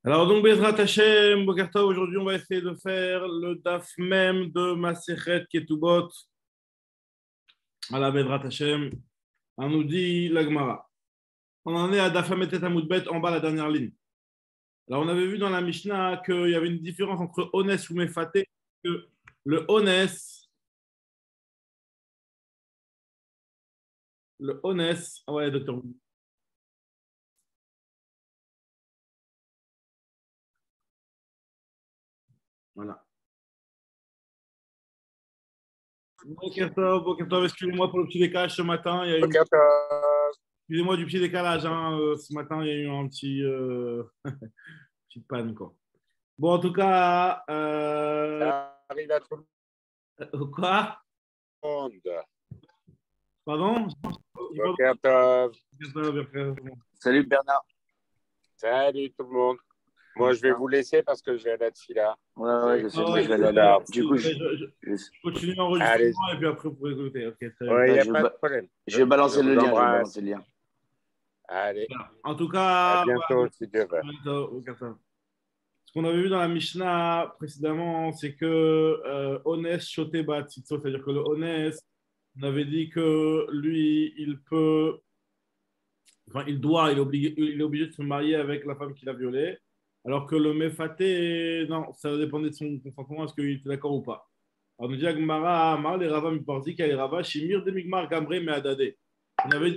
Alors donc, Bezrat Hashem, Bokerta, aujourd'hui on va essayer de faire le daf même de Masechet Ketubot. Voilà, Bezrat Hashem, on nous dit la Gemara. On en est à daf Ametet Amoudbet, en bas la dernière ligne. Alors on avait vu dans la Mishnah qu'il y avait une différence entre Ones ou Mefaté, que le Ones, ah ouais, docteur, voilà. Bokerta, excusez-moi pour le petit décalage ce matin, il y a eu, Ok, excusez-moi du petit décalage, hein, ce matin il y a eu un petit, petite panne, quoi. Bon, en tout cas, ça arrive à tout le quoi? monde. Pardon? J'ai pas Ok, top. entendu. Salut Bernard. Salut tout le monde. Moi, je vais vous laisser parce que j'ai la fila. Ouais, je sais, Ah moi ouais, je vais aller là. Du coup, je continue Allez, l'enregistrement et puis après, vous pouvez écouter. Ok, très bien. il n'y ouais, a pas de problème. je vais Je balancer le vous lien. Je vais embrasse. balancer le lien. Allez, Voilà. En tout à cas, bientôt si Dieu veut. ce qu'on avait vu dans la Mishnah précédemment, c'est que Ones Shote Batzitzo, c'est-à-dire que le Ones, on avait dit que lui, il peut, enfin, il est obligé de se marier avec la femme qu'il a violée, alors que le Mefaté, non, ça dépendait de son consentement, est-ce qu'il était d'accord ou pas. Alors, nous dit Agmara, Amar, les Rava Miparzik, les Rava, Shimir, Demigmar, Gamre, Meadade.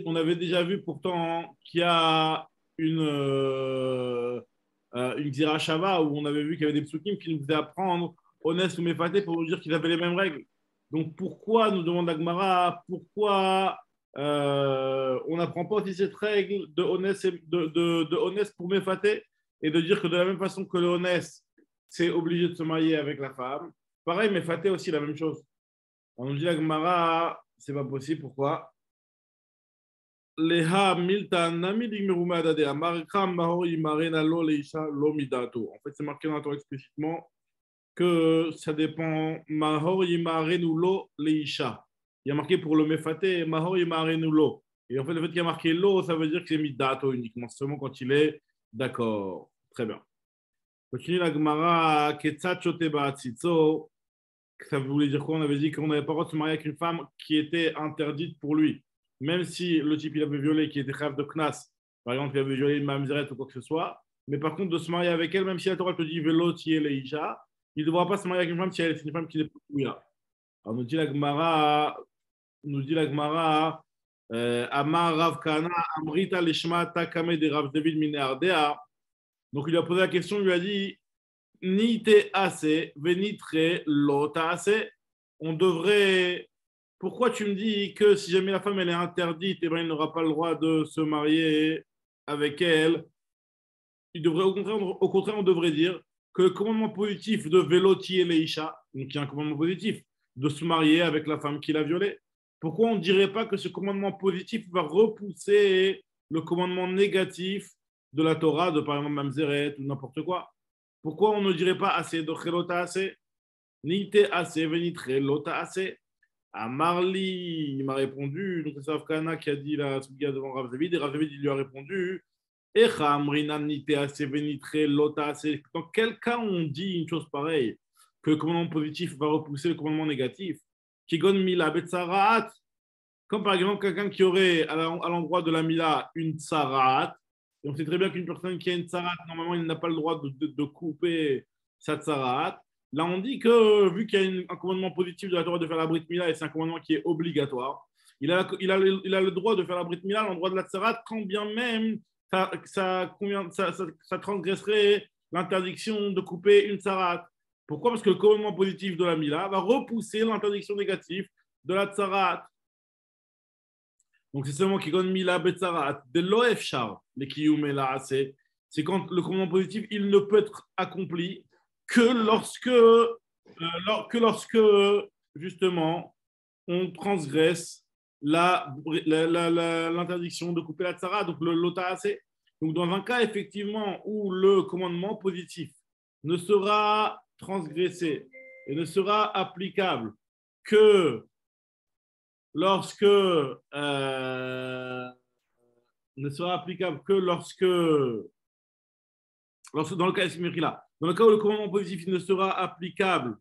On avait déjà vu pourtant qu'il y a une Xira Shava où on avait vu qu'il y avait des psukim qui nous faisaient apprendre Honest ou Mefaté pour nous dire qu'ils avaient les mêmes règles. Donc pourquoi, nous demande Agmara, pourquoi on n'apprend pas aussi cette règle de Honest, de Honest pour Mefaté et de dire que de la même façon que le Honest, c'est obligé de se marier avec la femme, pareil, Mefaté aussi la même chose. On nous dit Agmara, c'est pas possible, pourquoi? Leha milta nami digmeru madade amarikam mahor imarena lo leisha lo midato. En fait, c'est marqué dans la Torah explicitement que ça dépend mahor imarenu lo leisha. Il y a marqué pour le mefate mahor imarenu lo. Et en fait, le fait qu'il y a marqué lo, ça veut dire que c'est midato uniquement, seulement quand il est d'accord. Très bien. Continue la Gemara, ketzat chote ba'atzitzo. Ça voulait dire quoi? On avait dit qu'on n'avait pas le droit de se marier avec une femme qui était interdite pour lui. Même si le type il avait violé, qui était chef de Knas, par exemple, il avait violé une mamzeret ou quoi que ce soit, mais par contre, de se marier avec elle, même si la Torah te dit velo tiye leisha, il ne devra pas se marier avec une femme si elle est une femme qui n'est pas Kouya. Alors nous dit la Gemara, Amar Rav Kana, Amrita Lishma Takame de Rav David Mineardea. Donc il lui a posé la question, il lui a dit ni te assez, venitre l'ota assez. On devrait. Pourquoi tu me dis que si jamais la femme elle est interdite, eh ben, il n'aura pas le droit de se marier avec elle? Il devrait, au contraire, on devrait dire que le commandement positif de Veloti et Leisha, donc il y a un commandement positif de se marier avec la femme qu'il a violée. Pourquoi on ne dirait pas que ce commandement positif va repousser le commandement négatif de la Torah, de par exemple Mamzeret ou n'importe quoi? Pourquoi on ne dirait pas assez de Chelota assez? Ni te assez, venitre lota assez. À Marli, il m'a répondu, donc c'est Afkana qui a dit la Sugia devant Rav David, et Rav David il lui a répondu, Echa amrinan ni te assez, venitre lota assez. Dans quel cas on dit une chose pareille, que le commandement positif va repousser le commandement négatif? Kigon mila betsarat, comme par exemple quelqu'un qui aurait à l'endroit de la mila une tsarat, et on sait très bien qu'une personne qui a une tsarat, normalement, il n'a pas le droit de couper sa tsarat. Là, on dit que vu qu'il y a un commandement positif de la Torah de faire la brit mila, et c'est un commandement qui est obligatoire, il a le droit de faire la brit mila à l'endroit de la tsarat, quand bien même ça transgresserait l'interdiction de couper une tsarat. Pourquoi? Parce que le commandement positif de la mila va repousser l'interdiction négative de la tsarat. Donc, c'est seulement qui gon mila betzarat de l'oef char, les kiyumela, c'est quand le commandement positif, il ne peut être accompli que lorsque justement, on transgresse l'interdiction de couper la tzara, donc le lota assez. Donc, dans un cas, effectivement, où le commandement positif ne sera transgressé et ne sera applicable que lorsque ne sera applicable que lorsque dans le cas, dans le cas où le commandement positif ne sera applicable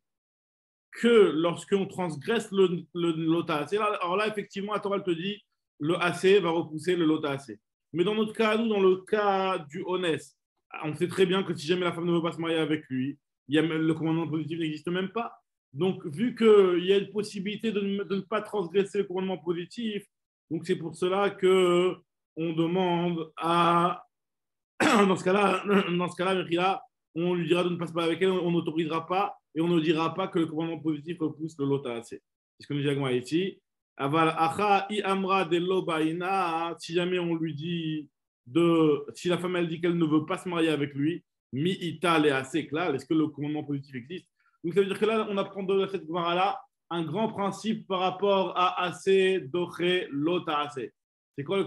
que lorsqu'on transgresse le lota AC, alors là, effectivement, la Torah te dit le AC va repousser le lota AC. Mais dans notre cas, nous, dans le cas du honest, on sait très bien que si jamais la femme ne veut pas se marier avec lui, le commandement positif n'existe même pas. Donc, vu qu'il y a une possibilité de ne pas transgresser le commandement positif, donc c'est pour cela que on demande à, dans ce cas-là, on lui dira de ne pas se marier avec elle, on n'autorisera pas et on ne dira pas que le commandement positif repousse le lota assez. C'est ce que nous disons ici. Si jamais on lui dit si la femme elle dit qu'elle ne veut pas se marier avec lui, mi ita le assez clair, est-ce que le commandement positif existe? Donc ça veut dire que là, on apprend de cette Gemara-là un grand principe par rapport à assez, doché, lota assez. C'est quoi le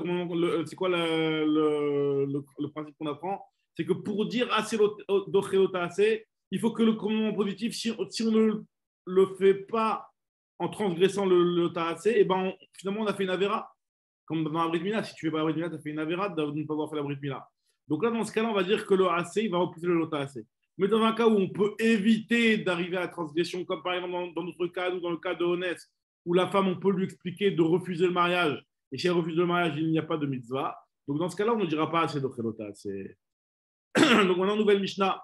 principe qu'on apprend? C'est que pour dire assez, doché, lota assez, il faut que le commandement positif, si on ne le fait pas en transgressant le lota assez, et ben finalement on a fait une avéra. Comme dans la Brit Mila, si tu fais pas la Brit Mila, tu as fait une avéra de ne pas avoir fait la Brit Mila. Donc là, dans ce cas-là, on va dire que le AC, il va repousser le lota assez. Mais dans un cas où on peut éviter d'arriver à la transgression, comme par exemple dans notre cas ou dans le cas de Honest, où la femme, on peut lui expliquer de refuser le mariage, et si elle refuse le mariage, il n'y a pas de mitzvah. Donc dans ce cas-là, on ne dira pas assez de chelota. Donc maintenant, nouvelle Mishnah.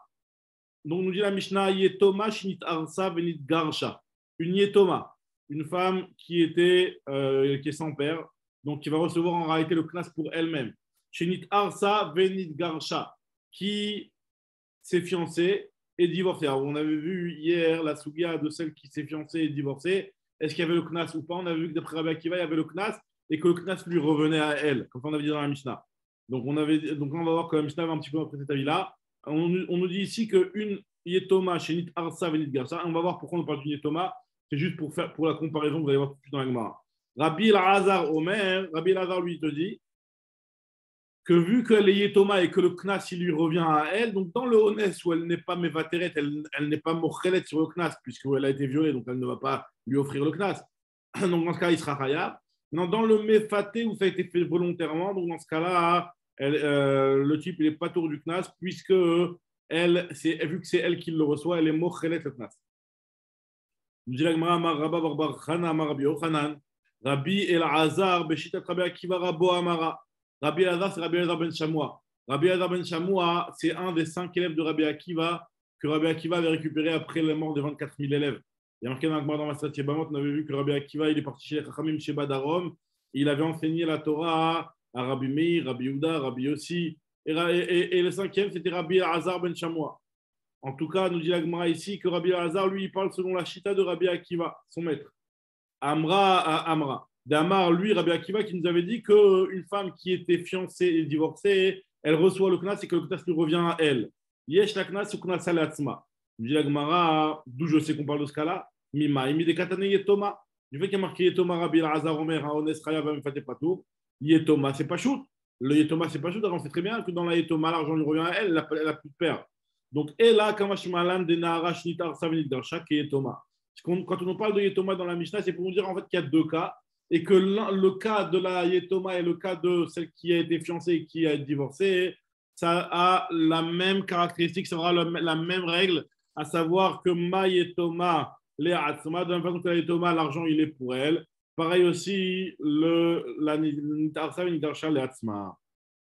Donc nous dit la Mishnah, Yetoma shinit arsa venit garsha. Une Yetoma, une femme qui est sans père, donc qui va recevoir en réalité le knas pour elle-même. Shinit arsa venit garsha, qui s'est fiancée et divorcée. Alors, on avait vu hier la sougia de celle qui s'est fiancée et divorcée. Est-ce qu'il y avait le knas ou pas? On avait vu que d'après Rabbi Akiva, il y avait le knas et que le knas lui revenait à elle, comme on avait dit dans la Mishnah. Donc, on va voir que la Mishnah va un petit peu après cet avis-là. On nous dit ici qu'une Yetoma chez Nit Arsa Venit Garsa. On va voir pourquoi on parle d'une Yetoma. C'est juste pour la comparaison, vous allez voir tout de suite dans la Gemara. Rabbi El-Hazar Omer, Rabbi El-Hazar lui te dit que vu qu'elle est Yetoma et que le Knas il lui revient à elle, donc dans le Honest où elle n'est pas Mevateret, elle n'est pas Mochelet sur le Knas, puisqu'elle a été violée, donc elle ne va pas lui offrir le Knas. Donc dans ce cas, il sera Chaya. Dans le Mefaté où ça a été fait volontairement, donc dans ce cas-là, le type il n'est pas tour du Knas, puisque vu que c'est elle qui le reçoit, elle est Mochelet le Knas. Nous dit la Gemara, Rabba Barbar Chana, Rabbi Yochanan, Rabbi El-Azar, Beshitat Rabbi Akiva Rabo Amara. Rabbi Elazar, c'est Rabbi Elazar ben Shamoua. Rabbi Elazar ben Shamoua, c'est un des 5 élèves de Rabbi Akiva que Rabbi Akiva avait récupéré après la mort des 24 000 élèves. Il y a marqué dans la Masrat Bamot, on avait vu que Rabbi Akiva il est parti chez les Chachamim chez Badarom. Il avait enseigné la Torah à Rabbi Meir, Rabbi Yehuda, Rabbi Yossi. Et le 5e, c'était Rabbi Elazar ben Shamoua. En tout cas, nous dit la Gemara ici que Rabbi Elazar, lui, il parle selon la Chita de Rabbi Akiva, son maître. Amra. D'Amar, lui, Rabbi Akiva, qui nous avait dit qu'une femme qui était fiancée et divorcée, elle reçoit le knas et que le knas lui revient à elle. Yesh la knas ou knas alatzma. Il dit la Gemara, d'où je sais qu'on parle de ce cas-là, Mima, il des katane Yetoma. Du fait qu'il y a marqué Yetoma, Rabbi Elazar Omer, Haones Raya, Vamfate Patou, Yetoma, c'est pas shoot. Le Yetoma, c'est pas shoot. Alors on sait très bien que dans la Yetoma, l'argent lui revient à elle, elle a plus de père. Donc, et là, Kamashimalan, Denara, Shnitar, Savinit, Darsha, qui est Yetoma. Quand on parle de Yetoma dans la Mishnah, c'est pour nous dire en fait qu'il y a deux cas. Et que le cas de la Yetoma et le cas de celle qui a été fiancée et qui a été divorcée, ça a la même caractéristique, ça aura la même règle, à savoir que ma Yetoma, les Atzma, de la même façon que la Yetoma, l'argent il est pour elle. Pareil aussi, la Nitarsa, Nitarcha, les Atzma.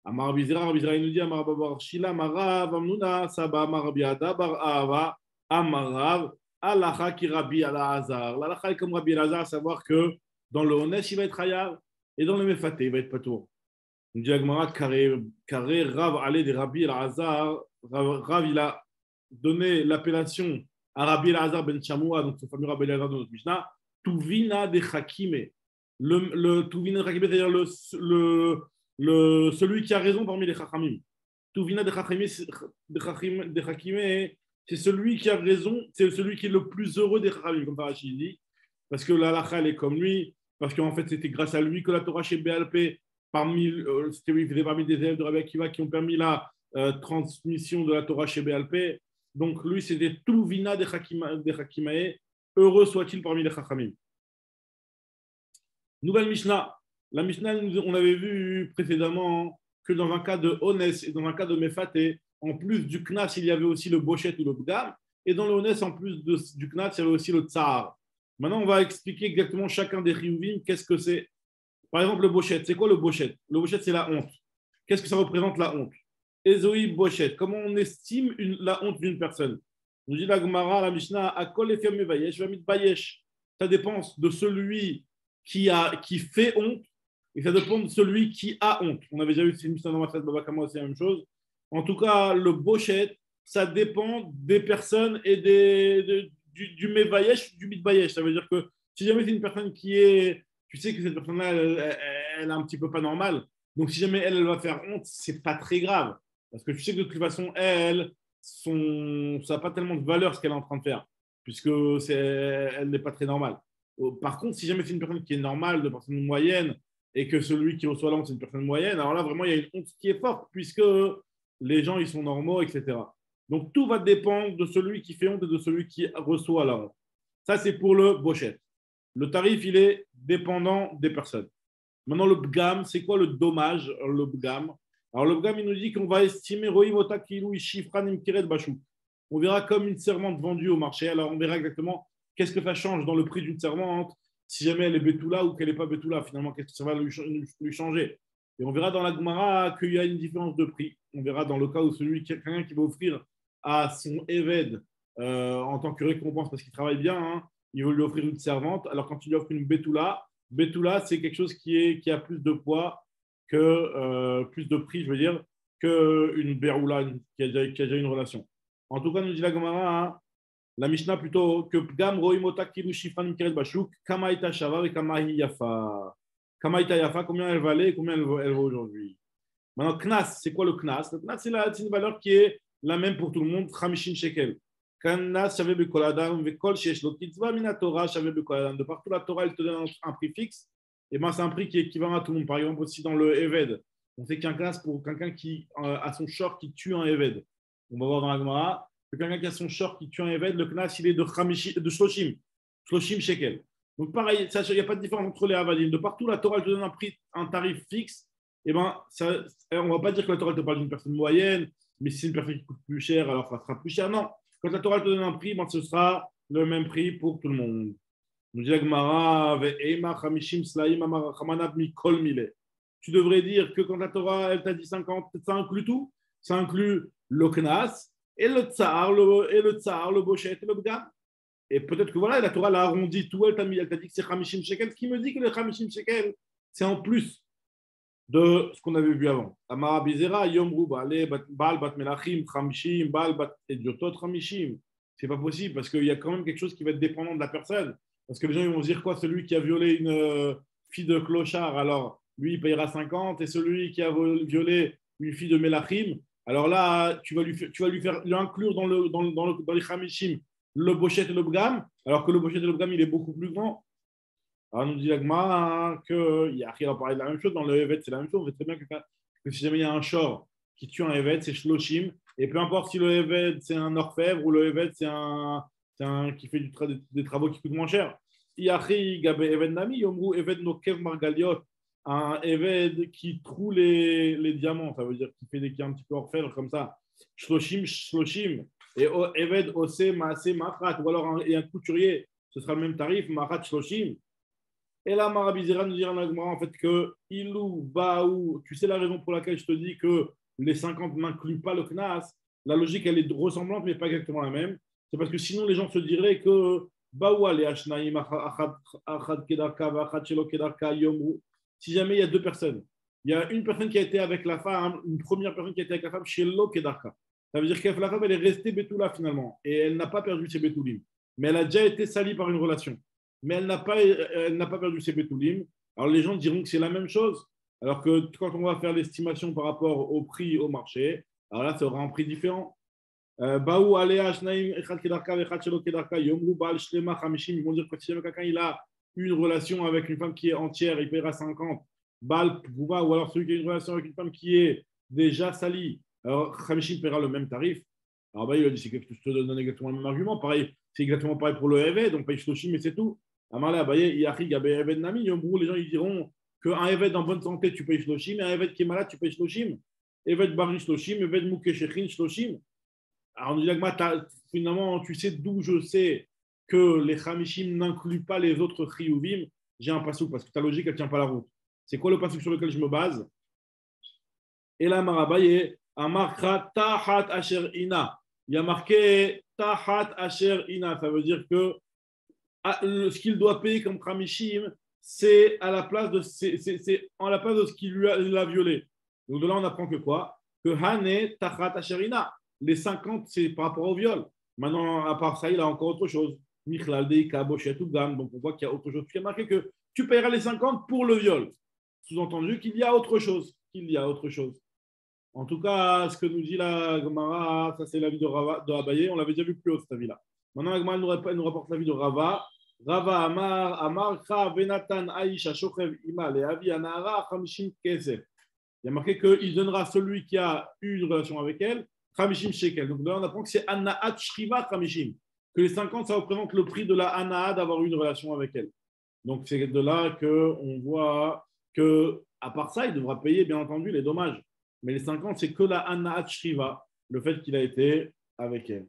Amar Bizira, il nous dit Amar Babar Shila, Amarav, Amnuna, Saba, Amar Biada, Bar Ava, Amarav, Alacha qui Rabbi Al-Azar. L'Alacha est comme Rabbi Al-Azar, à savoir que dans le Honest, il va être Hayar, et dans le Mefaté, il va être Patour. On dit Agmara, carré Rav allait des Rabbi Al-Azar. Rav, il a donné l'appellation à Rabbi Al-Azar ben Shamoua, donc ce fameux Rabbi Al-Azar de notre Mishnah, Tuvina de Chakime. Le Tuvina de Chakime, c'est-à-dire celui qui a raison parmi les Chachamim. Tuvina de Chakime, c'est celui qui a raison, c'est celui qui est le plus heureux des Chachamim, comme Parachi dit, parce que la Lacha, elle est comme lui, parce qu'en fait, c'était grâce à lui que la Torah chez BLP, il faisait parmi des élèves de Rabbi Akiva qui ont permis la transmission de la Torah chez BLP. Donc, lui, c'était tout Vina des Chakimae. Heureux soit-il parmi les Chachamim. Nouvelle Mishnah. La Mishnah, on avait vu précédemment que dans un cas de Honest et dans un cas de Mefaté, en plus du Knas, il y avait aussi le Bochet ou le Bgam. Et dans le Honest, en plus du Knas, il y avait aussi le Tsar. Maintenant, on va expliquer exactement chacun des Riyuvim, qu'est-ce que c'est. Par exemple, le Bochet, c'est quoi le Bochet? Le Bochet, c'est la honte. Qu'est-ce que ça représente la honte? Ezoi Bochet, comment on estime la honte d'une personne? Nous dit la Gemara, la Mishnah, Akol Efem Mevayesh, Vamit Bayesh. Ça dépend de celui qui fait honte et ça dépend de celui qui a honte. On avait déjà vu cette Mishnah dans ma fête, Baba Kama, c'est la même chose. En tout cas, le Bochet, ça dépend des personnes et du Mevayesh, du Mitbayesh. Ça veut dire que si jamais c'est une personne qui est, tu sais que cette personne-là, elle est un petit peu pas normale. Donc si jamais elle va faire honte, c'est pas très grave. Parce que tu sais que de toute façon, ça n'a pas tellement de valeur ce qu'elle est en train de faire, puisque elle n'est pas très normale. Par contre, si jamais c'est une personne qui est normale, de personne moyenne, et que celui qui reçoit la honte, c'est une personne moyenne, alors là, vraiment, il y a une honte qui est forte, puisque les gens, ils sont normaux, etc. Donc, tout va dépendre de celui qui fait honte et de celui qui reçoit la honte. Ça, c'est pour le Bochet. Le tarif, il est dépendant des personnes. Maintenant, le Bgam, c'est quoi le dommage, le Bgam? Alors, le Bgam, il nous dit qu'on va estimer on verra comme une servante vendue au marché. Alors, on verra exactement qu'est-ce que ça change dans le prix d'une servante, si jamais elle est Betula ou qu'elle n'est pas Betula. Finalement, qu'est-ce que ça va lui changer? Et on verra dans la Gemara qu'il y a une différence de prix. On verra dans le cas où quelqu'un qui va offrir à son Eved en tant que récompense parce qu'il travaille bien, hein, il veut lui offrir une servante. Alors, quand il lui offre une Betula, c'est quelque chose qui a plus de poids plus de prix, je veux dire, qu'une Beroula qui a déjà une relation. En tout cas, nous dit la Gemara, hein, la Mishnah plutôt, que Gam Roimota Kiru Shifran Kiret Bashuk, Kamaita Shava et Kamahi Yafa. Kamaita Yafa, combien elle valait et combien elle vaut aujourd'hui. Maintenant, Knas, c'est quoi le Knas? Le Knas, c'est une valeur qui est la même pour tout le monde, Khamishin Shekel. Knas, Shaveh Bekol Adam, Vekol Shesh Lo Kitzva Mina Torah, Shaveh Bekol Adam. De partout, la Torah, elle te donne un prix fixe. Et ben, c'est un prix qui est équivalent à tout le monde. Par exemple, aussi dans le Eved, on sait qu'un Knas pour quelqu'un qui a son short qui tue un Eved. On va voir dans la Gemara que quelqu'un qui a son short qui tue un Eved, le Knas, il est de Shloshim Shekel. Donc pareil, il n'y a pas de différence entre les Avadim. De partout, la Torah elle te donne un tarif fixe. Et ben, on ne va pas dire que la Torah te parle d'une personne moyenne, mais si c'est une personne qui coûte plus cher, alors ça sera plus cher. Non, quand la Torah te donne un prix, ben, ce sera le même prix pour tout le monde. Nous dit la Gemara, tu devrais dire que quand la Torah elle t'a dit 50, ça inclut tout. Ça inclut le Knas et le Tsar, le Bochet et le Bgam. Et peut-être que voilà, la Torah l'a arrondi tout, elle t'a dit que c'est Hamishim Shekel. Ce qui me dit que le Hamishim Shekel, c'est en plus de ce qu'on avait vu avant. Amara Bizera, Yom Baal Bat Melachim, Hamishim, Baal Bat Ediotot, Hamishim. C'est pas possible parce qu'il y a quand même quelque chose qui va être dépendant de la personne. Parce que les gens ils vont se dire quoi? Celui qui a violé une fille de clochard, alors lui il payera 50, et celui qui a violé une fille de Melachim, alors là tu vas lui inclure dans les Hamishim le Bochet et le Bgam, alors que le Bochet et le Bgam il est beaucoup plus grand. Alors nous dit l'Agma qu'il y a rien à parler de la même chose. Dans le Evet, c'est la même chose. On sait très bien que si jamais il y a un shor qui tue un Evet, c'est Shloshim. Et peu importe si le Evet c'est un orfèvre ou le Evet c'est un qui fait des travaux qui coûtent moins cher. Yachi Gabe Eved Nami, Yomru Eved Nokev Margaliot, un Eved qui troue les diamants, ça veut dire qui est un petit peu orfèvre comme ça. Shloshim. Et Eved Ose Maase Mafrat, ou alors un couturier, ce sera le même tarif, Marat Shloshim. Et là, Marabizera nous dira en fait que Ilou, Baou, tu sais la raison pour laquelle je te dis que les 50 n'incluent pas le Knas, la logique elle est ressemblante mais pas exactement la même. C'est parce que sinon les gens se diraient que Baou les Ashnaïm, Achad Kedarka, Achad Shelo Kedarka, Yomru. Si jamais il y a deux personnes, il y a une personne qui a été avec la femme, une première personne qui a été avec la femme, Shelo Kedarka. Ça veut dire que la femme elle est restée Betula finalement et elle n'a pas perdu ses Betoulim. Mais elle a déjà été salie par une relation. Mais elle n'a pas perdu ses Betoulim. Alors les gens diront que c'est la même chose. Alors que quand on va faire l'estimation par rapport au prix au marché, alors là, ça aura un prix différent. Baou Alea Shnaim Echad Kedarka Echad Shelo Kedarka Yomru Baal Shlema Hamishim. Ils vont dire que si jamais quelqu'un il a une relation avec une femme qui est entière, il paiera 50. Baal Pouva, ou alors celui qui a une relation avec une femme qui est déjà salie, alors Hamishim paiera le même tarif. Alors bah, il a dit c'est que je te donne exactement le même argument. Pareil, c'est exactement pareil pour le Eved, on paye Shloshim mais c'est tout. Amarle Abaye, Yachi Gabe Eved Nami, Yomru, les gens ils diront qu'un Eved en bonne santé, tu payes Shloshim, et un Eved qui est malade, tu payes Shloshim. Evet Bari Shloshim, Evet Mukeshechin Shloshim. Alors, on dit finalement, tu sais d'où je sais que les Hamishim n'incluent pas les autres Chiyuvim. J'ai un passouk parce que ta logique, elle ne tient pas la route. C'est quoi le passouk sur lequel je me base? Et là, Marabaye, Amarkra Tahat Asher Ina. Il y a marqué Tahat Asher Ina. Ça veut dire que ce qu'il doit payer comme Hamishim, c'est à la place de, c'est en la place de ce qu'il lui a violé. Donc de là, on apprend que quoi? Que Hane Tahat Asher Ina. Les 50, c'est par rapport au viol. Maintenant, à part ça, il a encore autre chose. Michlal, Deika, Bochet, tout gamme. Donc, on voit qu'il y a autre chose. Il y a marqué que tu paieras les 50 pour le viol. Sous-entendu qu'il y a autre chose. Qu'il y a autre chose. En tout cas, ce que nous dit la Gemara, ça c'est l'avis de Abaye. On l'avait déjà vu plus haut, cet avis-là. Maintenant, la Gemara nous rapporte l'avis de Rava. Rava Amar, Kha, Venatan, Aisha, Shochev, Ima, Leavi, Anara, Hamishim, Kesef. Il y a marqué qu'il donnera celui qui a eu une relation avec elle. Khamishim shekel. Donc là, on apprend que c'est Anaat Shriva Khamishim. Que les 50, ça représente le prix de la Anaat d'avoir eu une relation avec elle. Donc c'est de là qu'on voit que, à part ça, il devra payer, bien entendu, les dommages. Mais les 50, c'est que la Anaat Shriva, le fait qu'il a été avec elle.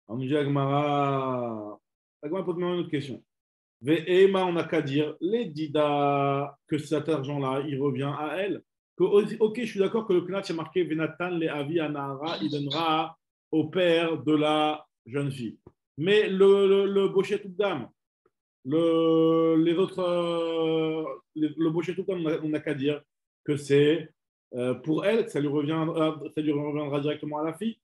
On nous dit à Gemara pose une autre question. Ve'ema, on n'a qu'à dire, les Dida, que cet argent-là, il revient à elle. Ok, je suis d'accord que le Knat est marqué Venatan le avi anara, il donnera au père de la jeune fille. Mais le Bochet Toubdam, les autres, le Bochet Toubdam, on n'a qu'à dire que c'est pour elle, ça lui reviendra directement à la fille.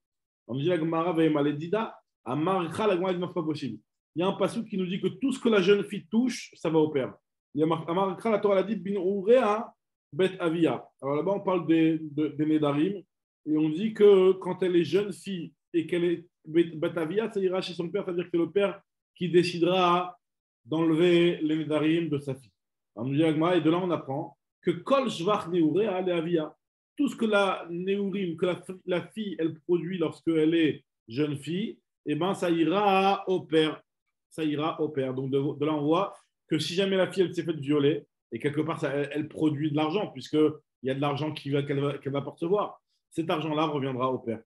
On dit la Gemara ve'ema le dida, amarcha la Gemara n'est pas possible. Il y a un passage qui nous dit que tout ce que la jeune fille touche, ça va au père. Il y a amarcha la Torah l'a dit bin urea Bet Avia. Alors là-bas, on parle des Nédarim et on dit que quand elle est jeune fille et qu'elle est Bet Avia, ça ira chez son père, c'est-à-dire que c'est le père qui décidera d'enlever les Nédarim de sa fille. Alors, et de là, on apprend que Kol Shvach Neuré a Avia. Tout ce que la Neurim, que la fille, elle produit lorsqu'elle est jeune fille, eh ben, ça ira au père. Ça ira au père. Donc de là, on voit que si jamais la fille, elle s'est faite violer, et quelque part, elle produit de l'argent, puisqu'il y a de l'argent qu'elle va percevoir. Cet argent-là reviendra au père.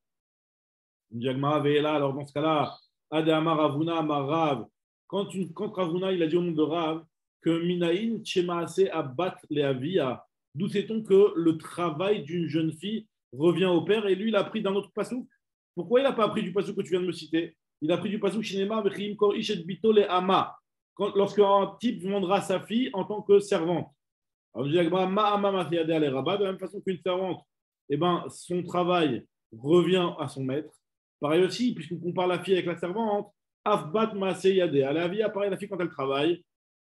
Alors, dans ce cas-là, Adama Ravuna Marav. Quand Ravuna il a dit au nom de Rav que Minaïn Chemaase Abat Leavia, d'où sait-on que le travail d'une jeune fille revient au père, et lui, il a pris d'un autre passouk. Pourquoi il n'a pas appris du passouk que tu viens de me citer? Il a pris du passouk Shinema Vechim Kor Ishet Bito Le Ama. Lorsqu'un type vendra sa fille en tant que servante. Alors, je dis, de la même façon qu'une servante, eh ben, son travail revient à son maître. Pareil aussi, puisqu'on compare la fille avec la servante, Afbat Maaseyade. À la vie, pareil, la fille, quand elle travaille,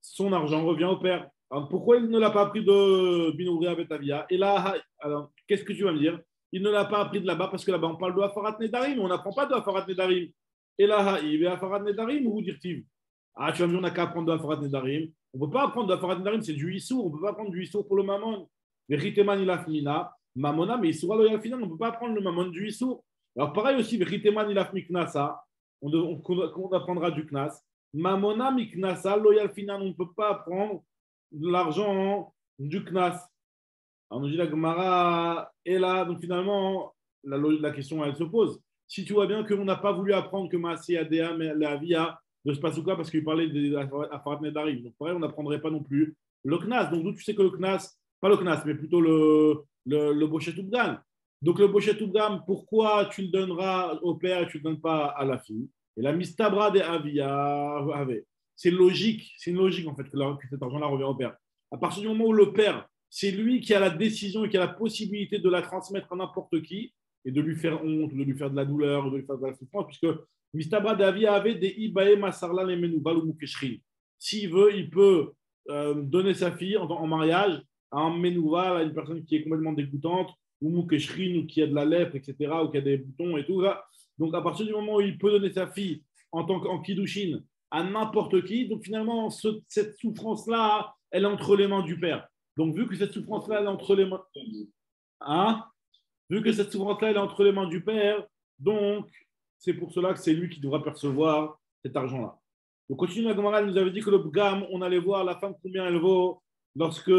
son argent revient au père. Alors, pourquoi il ne l'a pas appris de Binouri Avetavia? Et là, alors, qu'est-ce que tu vas me dire? Il ne l'a pas appris de là-bas parce que là-bas, on parle de Afarat Nedarim, on n'apprend pas de Afarat Nedarim. Et là, il est Afarat Nedarim ou dire-t-il? Ah, tu vas me dire, on n'a qu'à apprendre de Afarat Nedarim. On ne peut pas apprendre de Afarat Nedarim, c'est du Issour. On ne peut pas apprendre du Issour pour le Mammon. Veriteman ilafmina, Mamona, mais Issour alo yalfina, on ne peut pas apprendre le Mammon du Issour. Alors, pareil aussi, Veriteman ilafmiknasa, on apprendra du Knas. Mamona miknasa lo yalfina, on ne peut pas apprendre de l'argent du Knas. Alors, on nous dit la Gemara est là. Donc, finalement, la question, elle se pose. Si tu vois bien qu'on n'a pas voulu apprendre que Maasé Adéa, mais la Via, de ce pasouka parce qu'il parlait de Afarat Nedarim. Donc, pareil, on n'apprendrait pas non plus le Knas. Donc, d'où tu sais que le Knas, pas le Knas, mais plutôt le Bochet Toubdam. Donc, le Bochet Toubdam, pourquoi tu le donneras au père et tu ne le donnes pas à la fille? Et la Mistabra de Avia, c'est logique, en fait, que cet argent-là revient au père. À partir du moment où le père, c'est lui qui a la décision et qui a la possibilité de la transmettre à n'importe qui et de lui faire honte, de lui faire de la douleur, de lui faire de la souffrance, puisque Mistabra Davia avait des Ibae Masarla les Menouval ou Moukeshri. S'il veut, il peut donner sa fille en mariage à un Menouval, à une personne qui est complètement dégoûtante, ou Moukeshri, ou qui a de la lèpre, etc., ou qui a des boutons et tout. Là. Donc, à partir du moment où il peut donner sa fille en Kiddushin à n'importe qui, donc finalement, cette souffrance-là, elle est entre les mains du père. Donc, vu que cette souffrance-là, elle est entre les mains. Hein? Vu que cette souffrance-là, elle est entre les mains du père, donc c'est pour cela que c'est lui qui devra percevoir cet argent-là. Donc, continue la Gemara, elle nous avait dit que le Bgam, on allait voir la femme combien elle vaut lorsque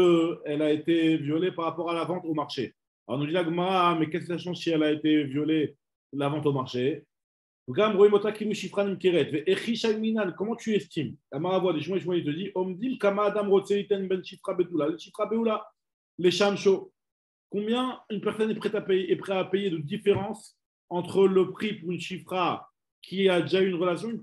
elle a été violée par rapport à la vente au marché. Alors, nous dit la Gemara, mais qu'est-ce que ça change si elle a été violée, la vente au marché? Comment tu estimes? La Maravoie des Shmuel, il te dit Omdim Kama Adam Rotseiten Ben Shifra Betula, le Shifra Beula, les Shamsho. Combien une personne est prête à payer de différence entre le prix pour une Shifra qui a déjà eu une relation et le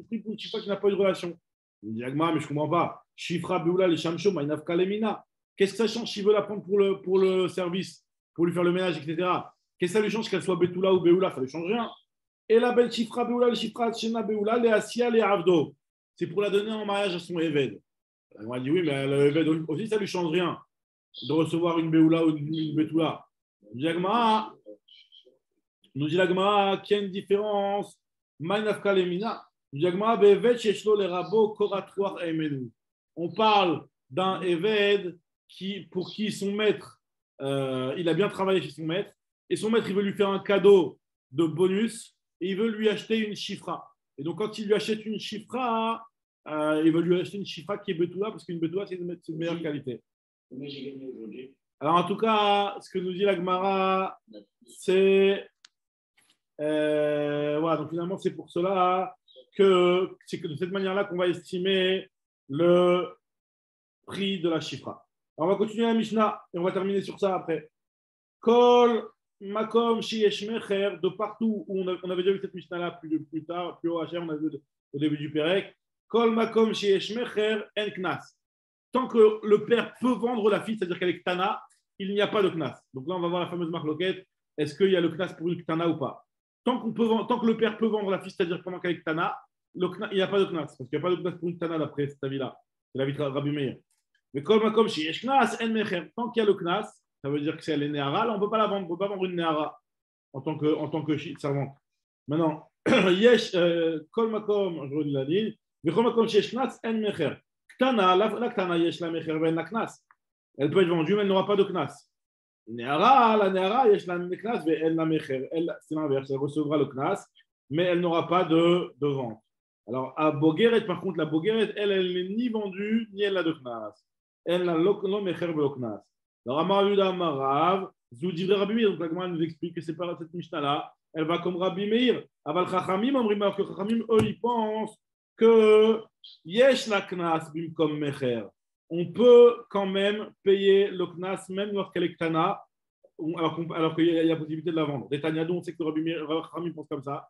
prix pour une Shifra qui n'a pas eu de relation? Il dit Agma, mais je ne comprends pas. Shifra Beula, les Shamsho, Maïnaf Kalemina. Qu'est-ce que ça change s'il veut la prendre pour le service, pour lui faire le ménage, etc. Qu'est-ce que ça lui change qu'elle soit Betula ou Beula? Ça ne lui change rien. Et la belle Shifra Beoula, le Shifra Tshena Beoula, les Assia, les Avdo. C'est pour la donner en mariage à son Eved. On a dit oui, mais le Eved aussi, ça ne lui change rien de recevoir une Beoula ou une Betula. Nous dit l'Agma, qu'il y a une différence. Maïnafka Lemina. Nous dit l'Agma, Be'eved Sheshlo le Rabo Koratouar Emenu. On parle d'un Eved pour qui son maître, il a bien travaillé chez son maître, et son maître, il veut lui faire un cadeau de bonus. Et il veut lui acheter une chifra. Et donc, quand il lui achète une chifra, il veut lui acheter une chifra qui est Betula, parce qu'une Betula, c'est de meilleure qualité. Alors, en tout cas, ce que nous dit la Gemara, c'est. Voilà, donc finalement, c'est pour cela que c'est de cette manière-là qu'on va estimer le prix de la chifra. Alors, on va continuer la Mishnah et on va terminer sur ça après. Kol. Makom Shiesh Mecher, de partout où on avait déjà vu cette Mishnah-là plus tard, plus au HR, on a vu au début du Pérec. Kol Makom Shiesh Mecher en Knas. Tant que le père peut vendre la fille, c'est-à-dire qu'elle est Ktana, il n'y a pas de Knas. Donc là, on va voir la fameuse marque Loquette. Est-ce qu'il y a le Knas pour une Ktana ou pas? Tant que le père peut vendre la fille, c'est-à-dire pendant qu'elle est Ktana, il n'y a pas de Knas. Parce qu'il n'y a pas de Knas pour une Ktana d'après cet avis-là. C'est l'avis de Rabbi Meir. Mais Kol Makom Shiesh Knas en Mecher. Tant qu'il y a le Knas, ça veut dire que si elle est Néhara, là, on ne peut pas la vendre. On ne peut pas vendre une Néhara en tant que servante. Maintenant, Yesh, Kol Makom, je redis la ligne, mais Kol Makom Shesh Knas, En Mecher. Ktana, la Ktana, Yesh la Mecher, Ben la Knas. Elle peut être vendue, mais elle n'aura pas de Knas. Néhara, la Néhara, Yesh la Knas, Ben la Mecher. Elle, c'est l'inverse, elle recevra le Knas, mais elle n'aura pas de vente. Alors, à Bogeret, par contre, la Bogeret, elle n'est ni vendue, ni elle n'a de Knas. Elle n'a lo Mecher, le Knas. Alors, Amar Yuda Amarav, Zoudivre Rabbi Meir, donc la Gemara nous explique que c'est pas cette Mishnah-là, elle va comme Rabbi Meir. Aval Chachamim, Amrimar, que Chachamim, eux, ils pensent que Yesh la Knas bimkom Mecher. On peut quand même payer le Knas, même lorsqu'elle est Ktana, alors qu'il y a la possibilité de la vendre. Des Tanyadou, on sait que Rabbi Meir, Chachamim pense comme ça.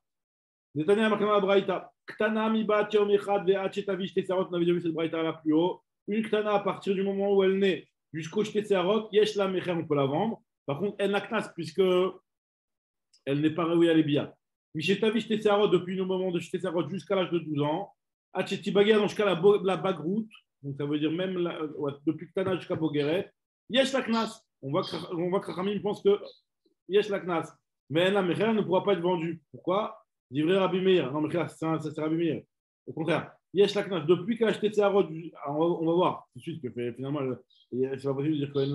Des Tanyadou, Makama Braïta, Ktana mi bat yom echad ve'achetavish tesarot, on avait déjà vu cette Braïta là plus haut. Une Ktana, à partir du moment où elle naît, jusqu'au Shtetzerot, Yesh la Mecher, on peut la vendre. Par contre, elle n'a Knas, puisqu'elle n'est pas réouïa les billets. Michetavi Shtetzerot, depuis le moment de Shtetzerot jusqu'à l'âge de 12 ans. Achetibagia, jusqu'à la Bagrout, donc ça veut dire même depuis Ktana jusqu'à Bogeret. Yesh la Knas. On voit que Chachamim pense que Yesh la Knas. Mais elle, la Mecher, ne pourra pas être vendue. Pourquoi? Divrei Rabbi Meir. Non, Mecher, ça c'est Rabbi Meir. Au contraire. Yesh la Knas, depuis qu'elle a acheté Tseharot, on va voir tout de suite que finalement, c'est pas possible de dire qu'elle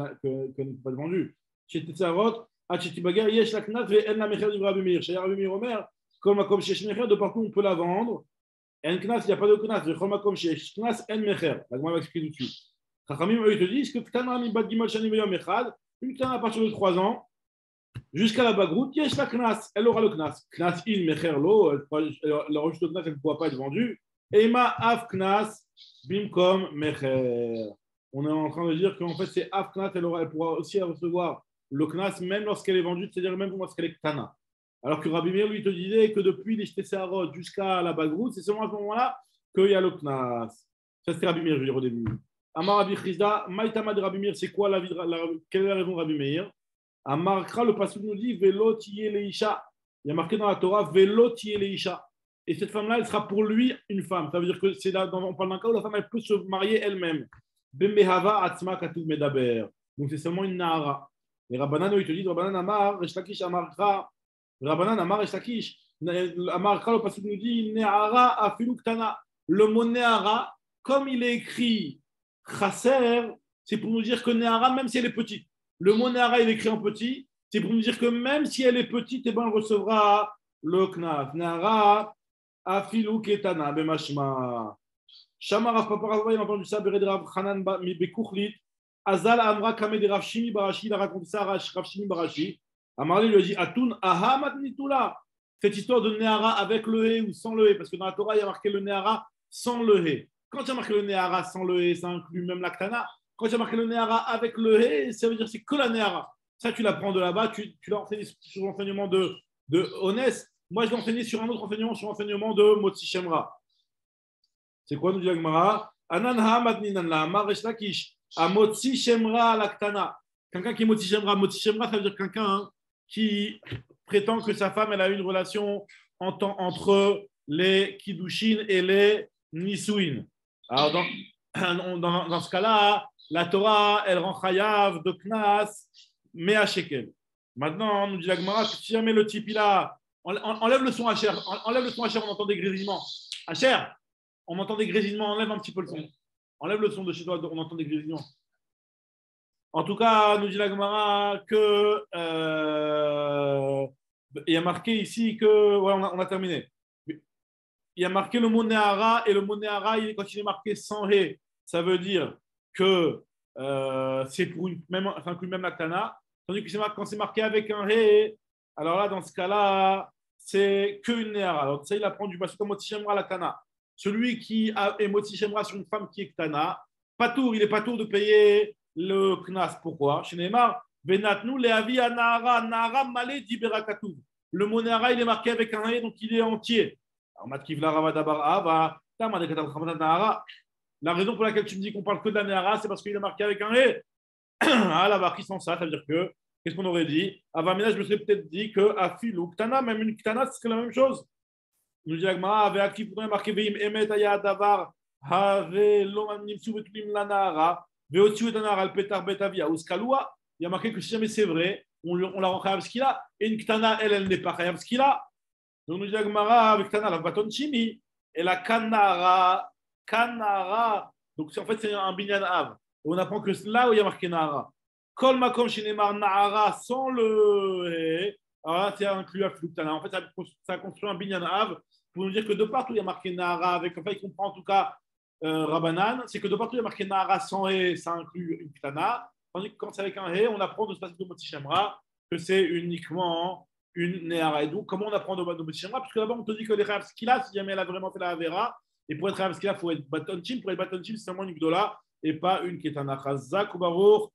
ne peut pas être vendue. Chez Tseharot, Achetibaga, Yesh la Knas, et elle la Mecher du Rabbi Meir. Chez Rabbi Meir Omer, comme chez Mecher, de partout on peut la vendre. En Knas, il n'y a pas de Knas. Comme chez Knas, en Mecher. La Gemara va expliquer tout de suite. Chachamim, eux, ils te disent que Ktana mi bat Gimel Shani Veyom Echad, une Ktana à partir de 3 ans, jusqu'à la Bagrout, Yesh la Knas, elle aura le Knas. Knas in Mecher lo, la reçue de Knas, elle ne pourra pas être vendue. Ema Af Knas Bimkom Mecher. On est en train de dire qu'en fait, c'est Af Knas, elle pourra aussi recevoir le Knas, même lorsqu'elle est vendue, c'est-à-dire même lorsqu'elle est Ktana. Alors que Rabbi Meir, lui, te disait que depuis les Shtetzerot jusqu'à la Bagrout, c'est seulement à ce moment-là qu'il y a le Knas. Ça, c'était Rabbi Meir, je veux dire au début. Amar Rabbi Chizda, Maïtama de Rabbi Meir, c'est quoi quelle est la raison de Rabbi Meir? Amar Kra, le passage nous dit Velo tiye leisha. Il y a marqué dans la Torah Velo tiye leisha. Et cette femme-là, elle sera pour lui une femme. Ça veut dire que c'est là, on parle d'un cas où la femme, elle peut se marier elle-même. Bembehava atzma katuv medaber. Donc c'est seulement une nahara. Et Rabbanan, il te dit Rabbanan Amar, Reshlakish Amar Kra. Rabbanan Amar Reshlakish. Amar Kra, le passage nous dit Nehara afilu ktana. Le mot Nehara, comme il est écrit Chaser, c'est pour nous dire que Nehara, même si elle est petite. Le mot Nehara, il est écrit en petit. C'est pour nous dire que même si elle est petite, eh ben, elle recevra le Knas. Nehara. Afilu ketana bemashma. Shama Rav Papa Rav, il a entendu ça, Bered Rav Hanan mi bekuchlit. Azal Amra Kame de Rav Shimi Barashi, il a raconté ça à Rav Shimi Barashi. Amarli lui a dit Atun Ahamat Nitula. Cette histoire de Nehara avec le He ou sans le He, parce que dans la Torah, il y a marqué le Nehara sans le He. Quand il y a marqué le Nehara sans le He, ça inclut même l'Aktana. Quand il y a marqué le Nehara avec le He, ça veut dire que c'est que la Nehara. Ça, tu l'apprends de là-bas, tu l'as enseigné sur l'enseignement de Honest. Moi, je l'ai enseigné sur un autre enseignement, sur l'enseignement de Motzi Shemra. C'est quoi, nous dit l'Agmara? Anan Hamad Ninan la Maresh Lakish. À Motzi Shemra l'Aktana. Quelqu'un qui est Motzi Shemra. Motzi Shemra, ça veut dire quelqu'un qui prétend que sa femme elle a eu une relation entre les Kiddushin et les Nisuin. Alors, dans ce cas-là, la Torah, elle rend chayav de Knas, Mea Shekel. Maintenant, nous dit la Gemara, si jamais le type, il a. Enlève le son Hacher, enlève le son Hacher, on entend des grésillements. Hacher, on entend des grésillements, enlève un petit peu le son. Enlève le son de chez toi, on entend des grésillements. En tout cas, nous dit la Gemara que. Il y a marqué ici que. Ouais, on a terminé. Il y a marqué le mot Nehara, et le mot Nehara, quand il est marqué sans He, ça veut dire que c'est pour ça inclut même la Tana. Tandis que quand c'est marqué avec un He, alors là, dans ce cas-là, c'est qu'une Nehara. Alors ça, il apprend du Pasuk Motzi Shemra la Tana. Celui qui est Motzi Shemra sur une femme qui est Tana, il est pas tour de payer le Knas. Pourquoi? Chez Neymar, Benatnu leavi anahara, nahara malé diberakatuv. Le mot Nehara, il est marqué avec un He, donc il est entier. Alors, Matkivla Ravadabar Ava, la raison pour laquelle tu me dis qu'on parle que de la Nehara, c'est parce qu'il est marqué avec un He. Ah, la marquise sans ça veut dire que, qu'est-ce qu'on aurait dit? Avamina, je me serais peut-être dit que Afil ou Ktana, même une Ktana, ce serait la même chose. Nous dit Agmara, avec Akif, pourrait marquer Veim Emet Aya Davar, Have Lomam Nimsu Betulim la Nahara, Veotiu et Nahara, al Petar Betavia, Uskaloua. Il y a marqué que si jamais c'est vrai, on la rend chayav ce qu'il a. Et une Ktana, elle n'est pas chayav ce qu'il a. Donc nous dit Agmara, avec Ktana, la Baton Chimi, et la Kanara. Donc en fait, c'est un binyan av. On apprend que là où il y a marqué Nahara. Kol makom shinemar Nahara sans le He. Alors là, c'est inclus à Fluktana. En fait, ça construit un binyan av pour nous dire que de partout il y a marqué Nahara avec. Enfin, il comprend en tout cas Rabbanan. C'est que de partout il y a marqué Nahara sans He, ça inclut une Ktana. Tandis que quand c'est avec un He, on apprend de ce passage de Motzi Shemra que c'est uniquement une Nehara. Et donc, comment on apprend de Motzi Shemra? Parce que là-bas, on te dit que les Rav Skila, si jamais elle a vraiment fait la Avera, et pour être Rav Skila, il faut être Batonchim. Pour être Batonchim, c'est seulement une Gdola et pas une Ketana. Chazak ou Baruch.